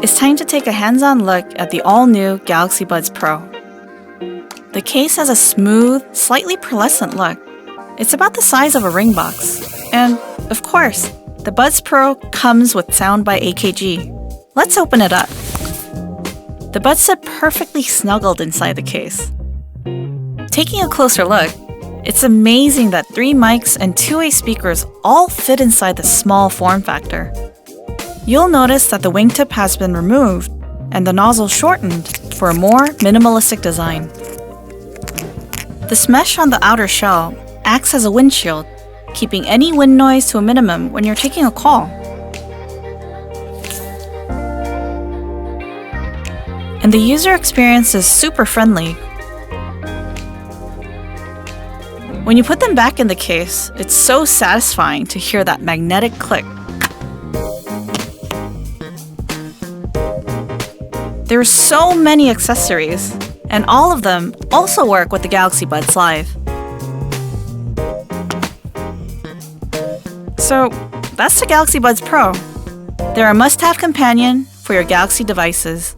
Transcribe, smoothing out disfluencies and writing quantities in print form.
it's time to take a hands-on look at the all-new Galaxy Buds Pro. The case has a smooth, slightly pearlescent look. It's about the size of a ring box. And, of course, the Buds Pro comes with sound by AKG. Let's open it up. The buds sit perfectly snuggled inside the case. Taking a closer look, it's amazing that 3 mics and 2-way speakers all fit inside the small form factor. You'll notice that the wingtip has been removed and the nozzle shortened for a more minimalistic design. This mesh on the outer shell acts as a windshield, keeping any wind noise to a minimum when you're taking a call. And the user experience is super friendly. When you put them back in the case, it's so satisfying to hear that magnetic click. There are so many accessories, and all of them also work with the Galaxy Buds Live. So that's the Galaxy Buds Pro. They're a must-have companion for your Galaxy devices.